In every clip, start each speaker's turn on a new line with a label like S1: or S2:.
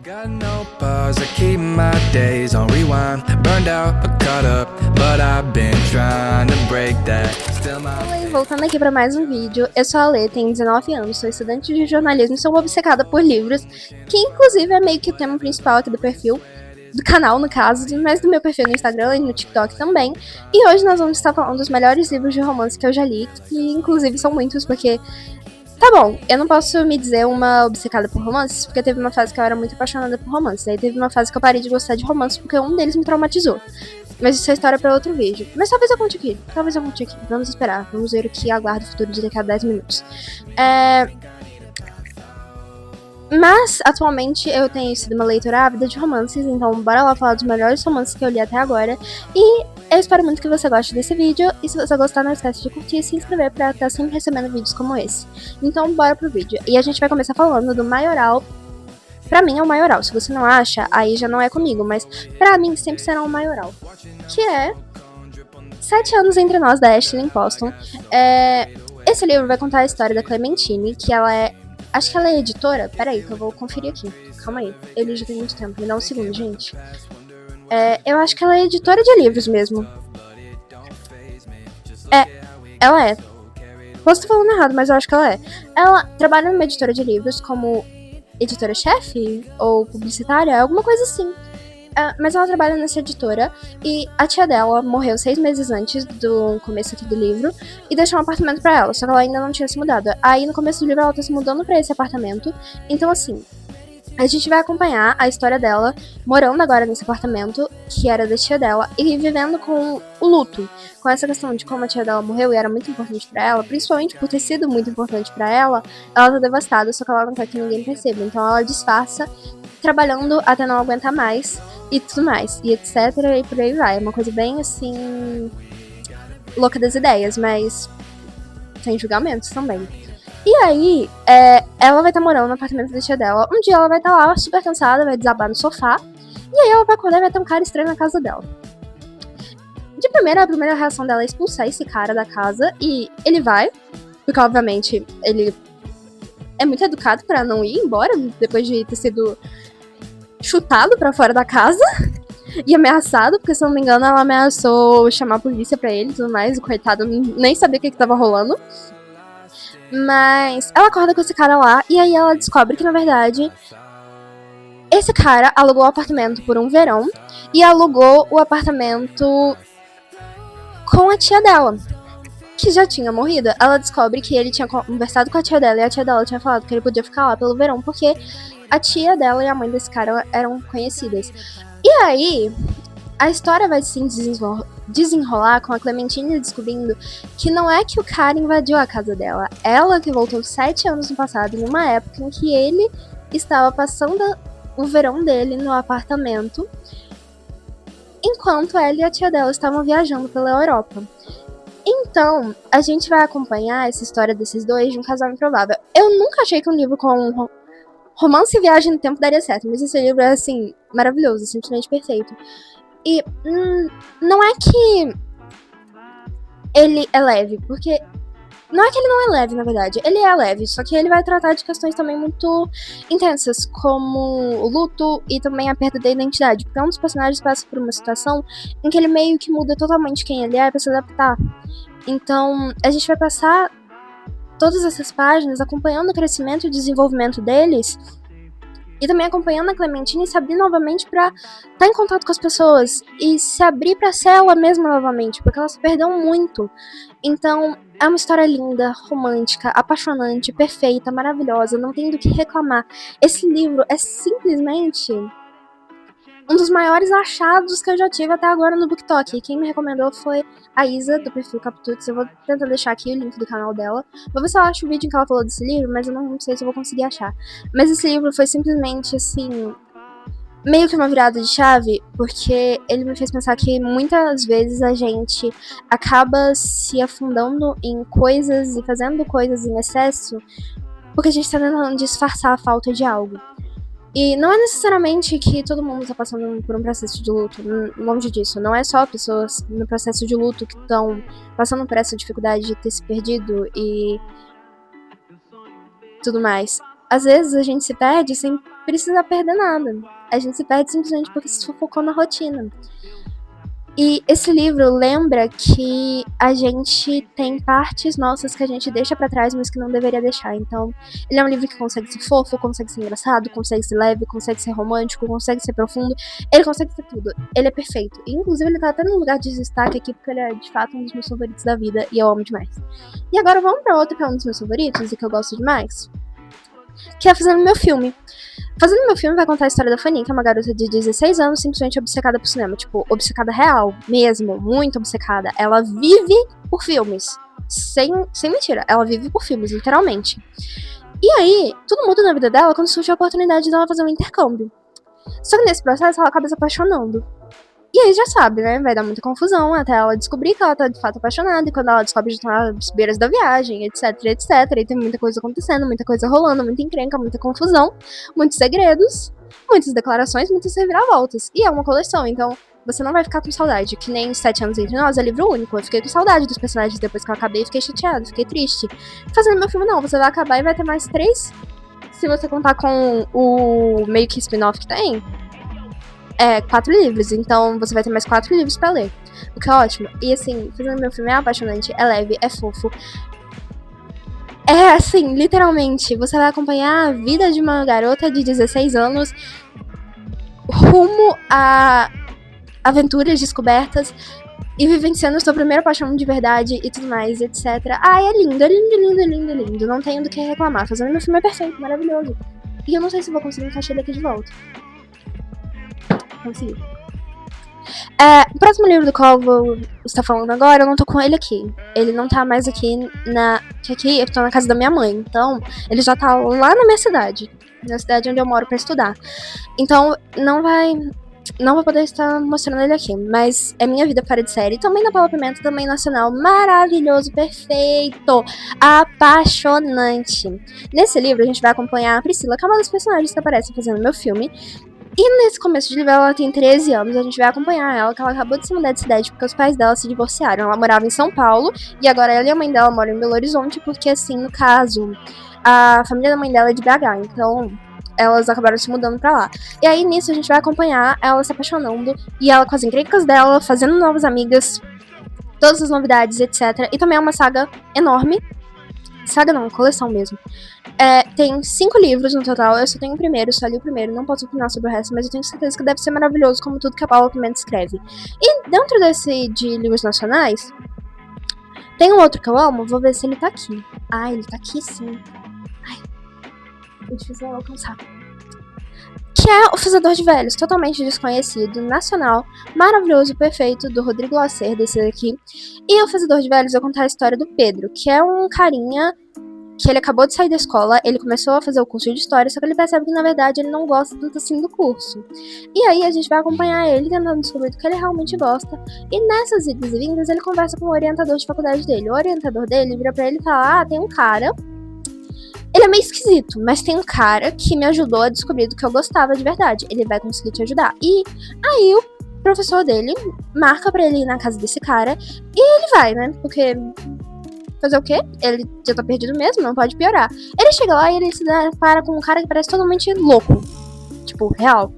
S1: Got no pause, I keep my days on rewind. Burned out, caught up, but I've been trying to break that. Still my...
S2: Oi, voltando aqui para mais um vídeo. Eu sou a Lê, tenho 19 anos, sou estudante de jornalismo e sou uma obcecada por livros, que inclusive é meio que o tema principal aqui do perfil, do canal no caso, mas do meu perfil no Instagram e no TikTok também. E hoje nós vamos estar falando dos melhores livros de romance que eu já li, que inclusive são muitos, porque... Tá bom, eu não posso me dizer uma obcecada por romances, porque teve uma fase que eu era muito apaixonada por romances. Aí teve uma fase que eu parei de gostar de romances porque um deles me traumatizou. Mas isso é história pra outro vídeo. Mas talvez eu conte aqui. Vamos esperar. Vamos ver o que aguarda o futuro de daqui a 10 minutos. Mas, atualmente, eu tenho sido uma leitora ávida de romances, então bora lá falar dos melhores romances que eu li até agora. E eu espero muito que você goste desse vídeo, e se você gostar, não esquece de curtir e se inscrever pra estar sempre recebendo vídeos como esse. Então, bora pro vídeo. E a gente vai começar falando do Maioral. Pra mim é o Maioral, se você não acha, aí já não é comigo, mas pra mim sempre será o Maioral. Que é 7 anos entre nós, da Ashley Poston. Esse livro vai contar a história da Clementine, que ela é... Acho que ela é editora. Peraí, que eu vou conferir aqui. Calma aí. Ele já tem muito tempo. Me dá um segundo, gente. Eu acho que ela é editora de livros mesmo. Ela é. Posso estar falando errado, mas eu acho que ela é. Ela trabalha numa editora de livros como editora-chefe ou publicitária, alguma coisa assim. Mas ela trabalha nessa editora e a tia dela morreu 6 meses antes do começo aqui do livro e deixou um apartamento pra ela, só que ela ainda não tinha se mudado. Aí no começo do livro ela tá se mudando pra esse apartamento, então assim, a gente vai acompanhar a história dela morando agora nesse apartamento, que era da tia dela, e vivendo com o luto, com essa questão de como a tia dela morreu e era muito importante pra ela, principalmente por ter sido muito importante pra ela tá devastada, só que ela não quer que ninguém perceba, então ela disfarça, trabalhando até não aguentar mais, e tudo mais, e etc, e por aí vai. É uma coisa bem, assim, louca das ideias, mas sem julgamentos também. E aí, ela vai estar morando no apartamento da tia dela. Um dia ela vai estar lá, super cansada, vai desabar no sofá, e aí ela vai acordar e vai ter um cara estranho na casa dela. De primeira, a primeira reação dela é expulsar esse cara da casa, e ele vai, porque obviamente ele é muito educado pra não ir embora, depois de ter sido chutado pra fora da casa e ameaçado, porque se eu não me engano ela ameaçou chamar a polícia pra ele e tudo mais, o coitado nem sabia o que tava rolando. Mas ela acorda com esse cara lá e aí ela descobre que na verdade esse cara alugou o apartamento por um verão e alugou o apartamento com a tia dela, que já tinha morrido. Ela descobre que ele tinha conversado com a tia dela e a tia dela tinha falado que ele podia ficar lá pelo verão porque a tia dela e a mãe desse cara eram conhecidas. E aí, a história vai se desenrolar com a Clementine descobrindo que não é que o cara invadiu a casa dela. Ela que voltou 7 anos no passado, numa época em que ele estava passando o verão dele no apartamento, enquanto ela e a tia dela estavam viajando pela Europa. Então, a gente vai acompanhar essa história desses dois de um casal improvável. Eu nunca achei que um livro com romance e viagem no tempo daria certo, mas esse livro é, assim, maravilhoso, simplesmente perfeito. E não é que ele é leve, porque não é que ele não é leve, na verdade, ele é leve, só que ele vai tratar de questões também muito intensas, como o luto e também a perda da identidade, porque um dos personagens passa por uma situação em que ele meio que muda totalmente quem ele é pra se adaptar. Então, a gente vai passar todas essas páginas acompanhando o crescimento e o desenvolvimento deles e também acompanhando a Clementine se abrir novamente pra estar em contato com as pessoas e se abrir pra ser ela mesma novamente, porque ela se perdeu muito. Então, é uma história linda, romântica, apaixonante, perfeita, maravilhosa, não tem do que reclamar. Esse livro é simplesmente um dos maiores achados que eu já tive até agora no BookTok. Quem me recomendou foi a Isa, do perfil Captuts. Eu vou tentar deixar aqui o link do canal dela. Vou ver se eu acho o vídeo em que ela falou desse livro, mas eu não sei se eu vou conseguir achar. Mas esse livro foi simplesmente, assim, meio que uma virada de chave, porque ele me fez pensar que muitas vezes a gente acaba se afundando em coisas e fazendo coisas em excesso porque a gente tá tentando disfarçar a falta de algo. E não é necessariamente que todo mundo tá passando por um processo de luto, longe disso. Não é só pessoas no processo de luto que estão passando por essa dificuldade de ter se perdido e tudo mais. Às vezes a gente se perde sem precisa perder nada. A gente se perde simplesmente porque se focou na rotina. E esse livro lembra que a gente tem partes nossas que a gente deixa pra trás, mas que não deveria deixar. Então, ele é um livro que consegue ser fofo, consegue ser engraçado, consegue ser leve, consegue ser romântico, consegue ser profundo. Ele consegue ser tudo. Ele é perfeito. E, inclusive, ele tá até num lugar de destaque aqui, porque ele é, de fato, um dos meus favoritos da vida. E eu amo demais. E agora vamos pra outro que é um dos meus favoritos e que eu gosto demais. Que é Fazendo Meu Filme. Fazendo Meu Filme vai contar a história da Fanny, que é uma garota de 16 anos, simplesmente obcecada por cinema. Tipo, obcecada real, mesmo, muito obcecada. Ela vive por filmes. Sem mentira, ela vive por filmes, literalmente. E aí, tudo muda na vida dela quando surge a oportunidade dela fazer um intercâmbio. Só que nesse processo ela acaba se apaixonando. E aí já sabe, né? Vai dar muita confusão até ela descobrir que ela tá de fato apaixonada. E quando ela descobre, já tá nas beiras da viagem, etc, etc. E tem muita coisa acontecendo, muita coisa rolando, muita encrenca, muita confusão, muitos segredos, muitas declarações, muitas reviravoltas. E é uma coleção, então você não vai ficar com saudade. Que nem 7 anos entre nós é livro único. Eu fiquei com saudade dos personagens depois que eu acabei, fiquei chateada, fiquei triste. Fazendo Meu Filme, não. Você vai acabar e vai ter mais 3. Se você contar com o meio que spin-off que tem. 4 livros, então você vai ter mais 4 livros pra ler. O que é ótimo. E assim, Fazendo Meu Filme é apaixonante, é leve, é fofo. É assim, literalmente, você vai acompanhar a vida de uma garota de 16 anos rumo a aventuras, descobertas e vivenciando sua primeira paixão de verdade e tudo mais, etc. Ai, é lindo, é lindo, lindo, lindo, lindo. Não tenho do que reclamar. Fazendo Meu Filme é perfeito, maravilhoso. E eu não sei se vou conseguir encaixar ele aqui de volta. Consegui. O próximo livro do qual eu vou estar falando agora, eu não tô com ele aqui. Ele não tá mais aqui que aqui eu tô na casa da minha mãe. Então, ele já tá lá na minha cidade. Na cidade onde eu moro pra estudar. Então, não vou poder estar mostrando ele aqui. Mas é Minha Vida Fora de Série. Também da Paula Pimenta, também nacional. Maravilhoso, perfeito. Apaixonante. Nesse livro, a gente vai acompanhar a Priscila, que é uma das personagens que aparece fazendo meu filme. E nesse começo de livro ela tem 13 anos, a gente vai acompanhar ela, que ela acabou de se mudar de cidade porque os pais dela se divorciaram. Ela morava em São Paulo e agora ela e a mãe dela moram em Belo Horizonte, porque assim, no caso, a família da mãe dela é de BH, então elas acabaram se mudando pra lá. E aí nisso a gente vai acompanhar ela se apaixonando e ela com as encrencas dela, fazendo novas amigas, todas as novidades, etc. E também é uma saga enorme. Saga não, coleção mesmo. Tem 5 livros no total, eu só tenho o primeiro, só li o primeiro, não posso opinar sobre o resto, mas eu tenho certeza que deve ser maravilhoso, como tudo que a Paula Pimenta escreve. E dentro desse de livros nacionais, tem um outro que eu amo, vou ver se ele tá aqui. Ele tá aqui sim. É difícil eu alcançar. Que é O Fazedor de Velhos, totalmente desconhecido, nacional, maravilhoso, perfeito, do Rodrigo Lacerda, esse daqui. E O Fazedor de Velhos vai contar a história do Pedro, que é um carinha que ele acabou de sair da escola, ele começou a fazer o curso de história, só que ele percebe que na verdade ele não gosta tanto assim do curso. E aí a gente vai acompanhar ele tentando descobrir do que ele realmente gosta, e nessas idas e vindas ele conversa com o orientador de faculdade dele. O orientador dele vira pra ele e fala: tem um cara, ele é meio esquisito, mas tem um cara que me ajudou a descobrir do que eu gostava de verdade, ele vai conseguir te ajudar. E aí o professor dele marca pra ele ir na casa desse cara, e ele vai, né, porque fazer o quê? Ele já tá perdido mesmo, não pode piorar. Ele chega lá e ele se depara com um cara que parece totalmente louco. Tipo, real.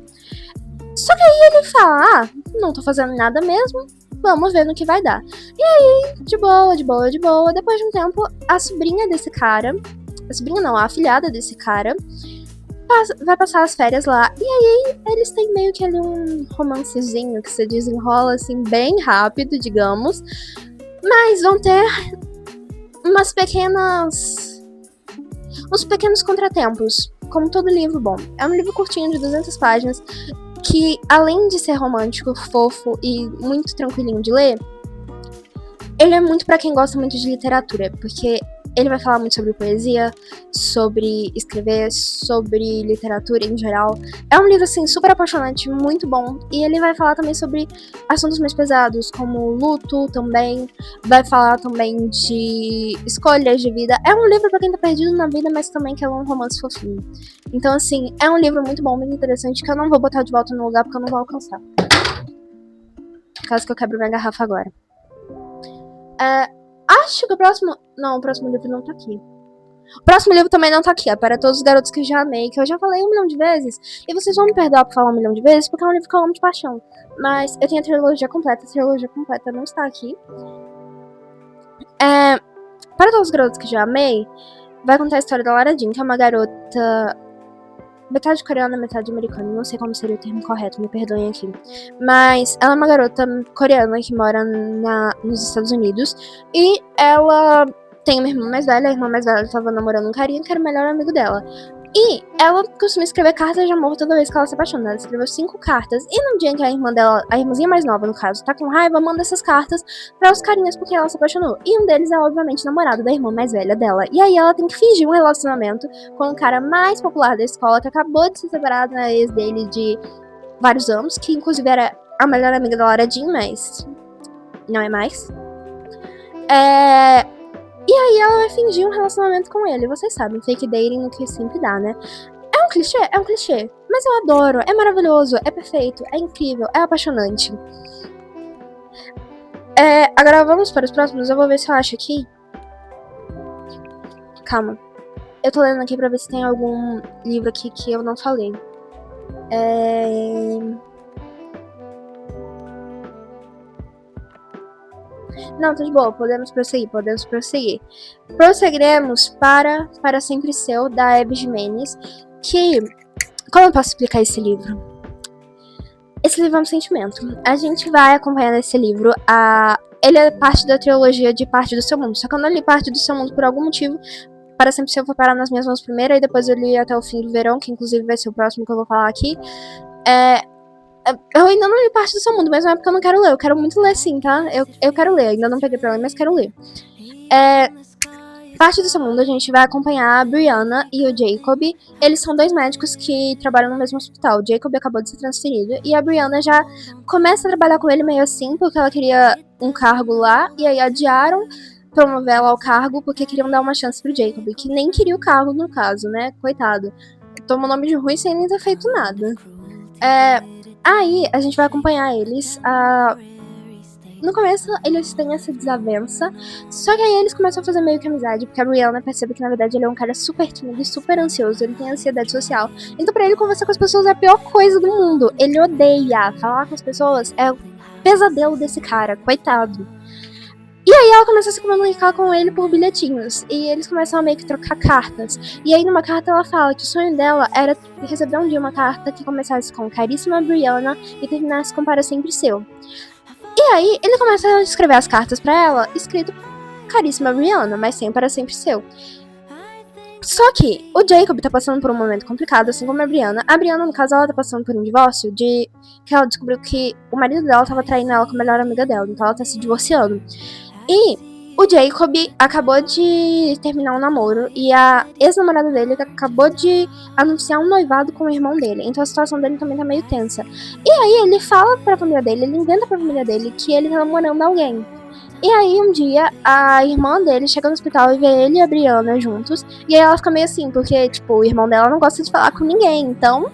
S2: Só que aí ele fala, não tô fazendo nada mesmo, vamos ver no que vai dar. E aí, de boa, depois de um tempo, a sobrinha desse cara, a sobrinha não, a afilhada desse cara, vai passar as férias lá. E aí, eles têm meio que ali um romancezinho que se desenrola assim, bem rápido, digamos. Mas vão ter uns pequenos contratempos, como todo livro bom. É um livro curtinho de 200 páginas, que além de ser romântico, fofo e muito tranquilinho de ler, ele é muito pra quem gosta muito de literatura, porque ele vai falar muito sobre poesia, sobre escrever, sobre literatura em geral. É um livro, assim, super apaixonante, muito bom. E ele vai falar também sobre assuntos mais pesados, como luto também. Vai falar também de escolhas de vida. É um livro pra quem tá perdido na vida, mas também que é um romance fofinho. Então, assim, é um livro muito bom, muito interessante, que eu não vou botar de volta no lugar porque eu não vou alcançar. Caso que eu quebre minha garrafa agora. Acho que o próximo... Não, o próximo livro não tá aqui. O próximo livro também não tá aqui, é Para Todos os Garotos que Já Amei, que eu já falei 1 milhão de vezes. E vocês vão me perdoar por falar 1 milhão de vezes, porque é um livro que eu amo de paixão. Mas eu tenho a trilogia completa não está aqui. Para Todos os Garotos que Já Amei, vai contar a história da Lara Jean, que é uma garota metade coreana, metade americana. Não sei como seria o termo correto, me perdoem aqui. Mas ela é uma garota coreana que mora nos Estados Unidos. E ela tem uma irmã mais velha. A irmã mais velha estava namorando um carinha que era o melhor amigo dela. E ela costuma escrever cartas de amor toda vez que ela se apaixona. Ela escreveu 5 cartas. E no dia em que a irmã dela, a irmãzinha mais nova no caso, tá com raiva, manda essas cartas para os carinhas porque ela se apaixonou. E um deles é, obviamente, namorado da irmã mais velha dela. E aí ela tem que fingir um relacionamento com o cara mais popular da escola, que acabou de se separar da ex dele de vários anos, que inclusive era a melhor amiga da Lara Jean, mas não é mais. E aí ela vai fingir um relacionamento com ele. Vocês sabem, fake dating, o que sempre dá, né? É um clichê. Mas eu adoro, é maravilhoso, é perfeito, é incrível, é apaixonante. Agora vamos para os próximos. Eu vou ver se eu acho aqui. Calma. Eu tô lendo aqui pra ver se tem algum livro aqui que eu não falei. Não, tá de boa, podemos prosseguir. Prosseguiremos para Sempre Seu, da Abby Jimenez, que... Como eu posso explicar esse livro? Esse livro é um sentimento. A gente vai acompanhando esse livro. Ele é parte da trilogia de Parte do Seu Mundo. Só que eu não li Parte do Seu Mundo por algum motivo. Para Sempre Seu foi parar nas minhas mãos primeiro, e depois eu li Até o Fim do Verão, que inclusive vai ser o próximo que eu vou falar aqui. Eu ainda não li Parte do Seu Mundo, mas não é porque eu não quero ler. Eu quero muito ler sim, tá? Eu quero ler, ainda não peguei pra ler, mas quero ler. Parte do Seu Mundo, a gente vai acompanhar a Brianna e o Jacob. Eles são 2 médicos que trabalham no mesmo hospital. O Jacob acabou de ser transferido e a Brianna já começa a trabalhar com ele meio assim, porque ela queria um cargo lá, e aí adiaram promover ela ao cargo porque queriam dar uma chance pro Jacob, que nem queria o cargo no caso, né? Coitado. Toma o nome de ruim sem nem ter feito nada. Aí a gente vai acompanhar eles. No começo eles têm essa desavença, só que aí eles começam a fazer meio que amizade, porque a Brianna percebe que na verdade ele é um cara super tímido e super ansioso, ele tem ansiedade social. Então pra ele conversar com as pessoas é a pior coisa do mundo. Ele odeia falar com as pessoas, é o pesadelo desse cara, coitado. E aí ela começa a se comunicar com ele por bilhetinhos. E eles começam a meio que trocar cartas. E aí numa carta ela fala que o sonho dela era receber um dia uma carta que começasse com Caríssima Brianna e terminasse com Para Sempre Seu. E aí ele começa a escrever as cartas pra ela, escrito Caríssima Brianna, mas sem Para Sempre Seu. Só que o Jacob tá passando por um momento complicado, assim como a Brianna. A Brianna, no caso, ela tá passando por um divórcio que ela descobriu que o marido dela tava traindo ela com a melhor amiga dela, então ela tá se divorciando. E o Jacob acabou de terminar um namoro e a ex-namorada dele acabou de anunciar um noivado com o irmão dele. Então a situação dele também tá meio tensa. E aí ele fala pra família dele, ele inventa pra família dele que ele tá namorando alguém. E aí um dia a irmã dele chega no hospital e vê ele e a Brianna juntos. E aí ela fica meio assim, porque tipo, o irmão dela não gosta de falar com ninguém. Então,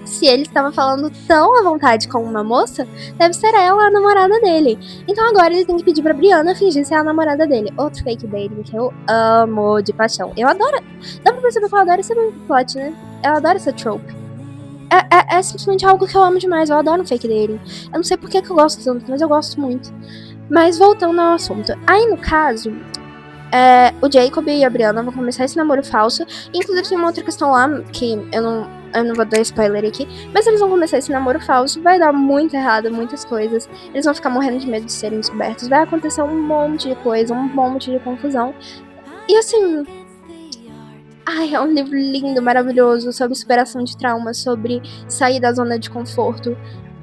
S2: se ele estava falando tão à vontade com uma moça, deve ser ela a namorada dele. Então agora ele tem que pedir pra Brianna fingir ser a namorada dele. Outro fake dating que eu amo de paixão. Eu adoro. Dá pra perceber que eu adoro esse plot, né? Eu adoro essa trope. É simplesmente algo que eu amo demais. Eu adoro fake dating. Eu não sei por que eu gosto tanto, mas eu gosto muito. Mas voltando ao assunto. Aí no caso, o Jacob e a Brianna vão começar esse namoro falso. Inclusive tem uma outra questão lá que eu não vou dar spoiler aqui, mas eles vão começar esse namoro falso, vai dar muito errado, muitas coisas, eles vão ficar morrendo de medo de serem descobertos, vai acontecer um monte de coisa, um monte de confusão, e assim, é um livro lindo, maravilhoso, sobre superação de trauma, sobre sair da zona de conforto,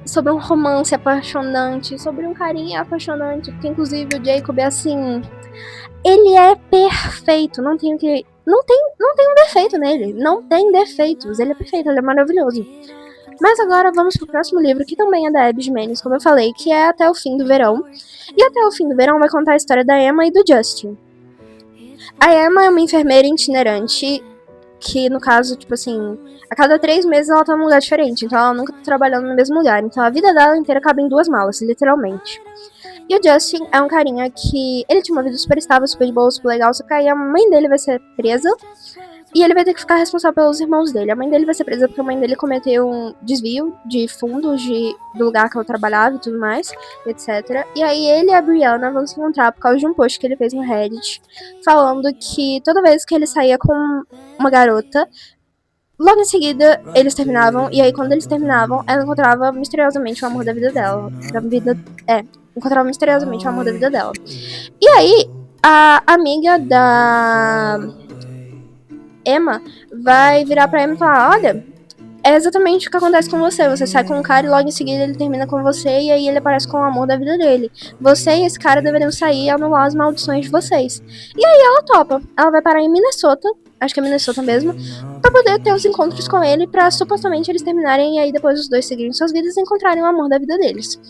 S2: sobre um romance apaixonante, sobre um carinha apaixonante, porque inclusive o Jacob é assim, ele é perfeito, não tem um defeito nele, não tem defeitos, ele é perfeito, ele é maravilhoso. Mas agora vamos pro próximo livro, que também é da Abby Jimenez, como eu falei, que é Até o Fim do Verão. E Até o Fim do Verão vai contar a história da Emma e do Justin. A Emma é uma enfermeira itinerante que, no caso, tipo assim, a cada 3 meses ela tá num lugar diferente, então ela nunca tá trabalhando no mesmo lugar. Então a vida dela inteira cabe em 2 malas, literalmente. E o Justin é um carinha que ele tinha uma vida super estável, super de boa, super legal, só que aí a mãe dele vai ser presa e ele vai ter que ficar responsável pelos irmãos dele. A mãe dele vai ser presa porque a mãe dele cometeu um desvio de fundos do lugar que ela trabalhava e tudo mais, etc. E aí ele e a Brianna vão se encontrar por causa de um post que ele fez no Reddit, falando que toda vez que ele saía com uma garota, logo em seguida eles terminavam, e aí quando eles terminavam, ela encontrava misteriosamente o amor da vida dela. Encontrava misteriosamente o amor da vida dela. E aí, a amiga da Emma vai virar pra Emma e falar: olha, é exatamente o que acontece com você. Você sai com um cara e logo em seguida ele termina com você e aí ele aparece com o amor da vida dele. Você e esse cara deveriam sair e anular as maldições de vocês. E aí ela topa. Ela vai parar em Minnesota, acho que é Minnesota mesmo, pra poder ter os encontros com ele, pra supostamente eles terminarem e aí depois os dois seguirem suas vidas e encontrarem o amor da vida deles.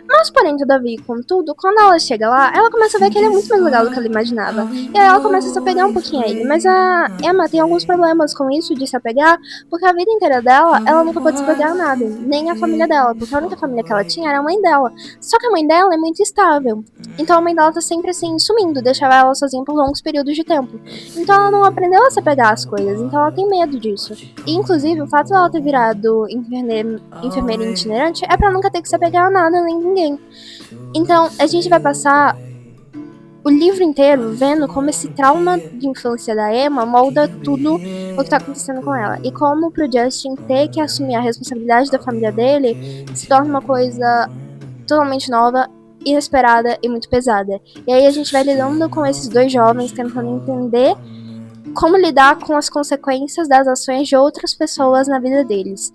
S2: Mas, porém, todavia, contudo, quando ela chega lá, ela começa a ver que ele é muito mais legal do que ela imaginava. E aí ela começa a se apegar um pouquinho a ele. Mas a Emma tem alguns problemas com isso de se apegar, porque a vida inteira dela, ela nunca pôde se apegar a nada. Nem a família dela, porque a única família que ela tinha era a mãe dela. Só que a mãe dela é muito instável. Então a mãe dela tá sempre assim, sumindo, deixava ela sozinha por longos períodos de tempo. Então ela não aprendeu a se apegar às coisas, então ela tem medo disso. E, inclusive, o fato dela ter virado enfermeira itinerante é pra nunca ter que se apegar a nada nem ninguém. Então, a gente vai passar o livro inteiro vendo como esse trauma de infância da Emma molda tudo o que tá acontecendo com ela. E como pro Justin ter que assumir a responsabilidade da família dele se torna uma coisa totalmente nova, inesperada e muito pesada. E aí a gente vai lidando com esses dois jovens, tentando entender como lidar com as consequências das ações de outras pessoas na vida deles.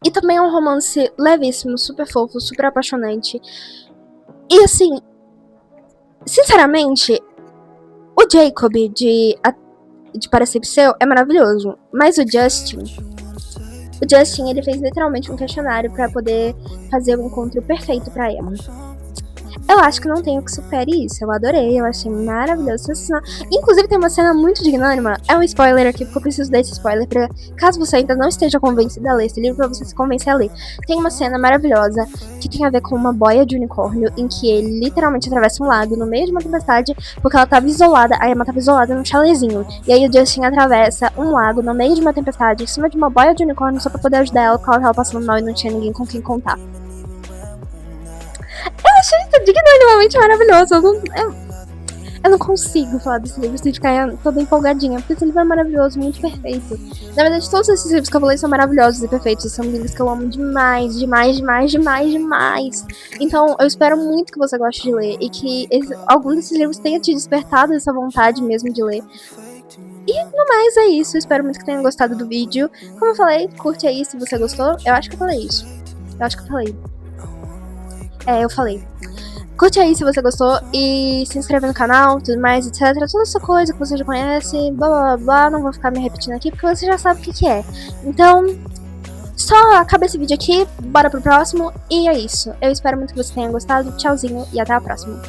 S2: E também é um romance levíssimo, super fofo, super apaixonante. E assim, sinceramente, o Jacob de Para Sempre Seu é maravilhoso. Mas o Justin, ele fez literalmente um questionário pra poder fazer o encontro perfeito pra Emma. Eu acho que não tem o que supere isso. Eu adorei, eu achei maravilhoso, sensacional. Inclusive tem uma cena muito dignânima. É um spoiler aqui, porque eu preciso desse spoiler pra, caso você ainda não esteja convencido a ler esse livro, pra você se convencer a ler. Tem uma cena maravilhosa que tem a ver com uma boia de unicórnio, em que ele literalmente atravessa um lago no meio de uma tempestade, porque ela tava isolada, a Emma tava isolada num chalezinho. E aí o Justin atravessa um lago no meio de uma tempestade, em cima de uma boia de unicórnio, só pra poder ajudar ela, porque ela tava passando mal e não tinha ninguém com quem contar. Eu achei isso dignamente maravilhoso. Eu não consigo falar desse livro sem ficar toda empolgadinha, porque esse livro é maravilhoso, muito perfeito. Na verdade, todos esses livros que eu falei são maravilhosos e perfeitos. São livros que eu amo demais, demais, demais, demais, demais. Então, eu espero muito que você goste de ler e que algum desses livros tenha te despertado essa vontade mesmo de ler. E no mais é isso, eu espero muito que tenha gostado do vídeo. Como eu falei, curte aí se você gostou. Eu acho que eu falei isso. Eu falei. Curte aí se você gostou e se inscreve no canal, tudo mais, etc. Toda essa coisa que você já conhece, blá blá blá, não vou ficar me repetindo aqui porque você já sabe o que é. Então, só acaba esse vídeo aqui, bora pro próximo e é isso. Eu espero muito que você tenha gostado, tchauzinho e até a próxima.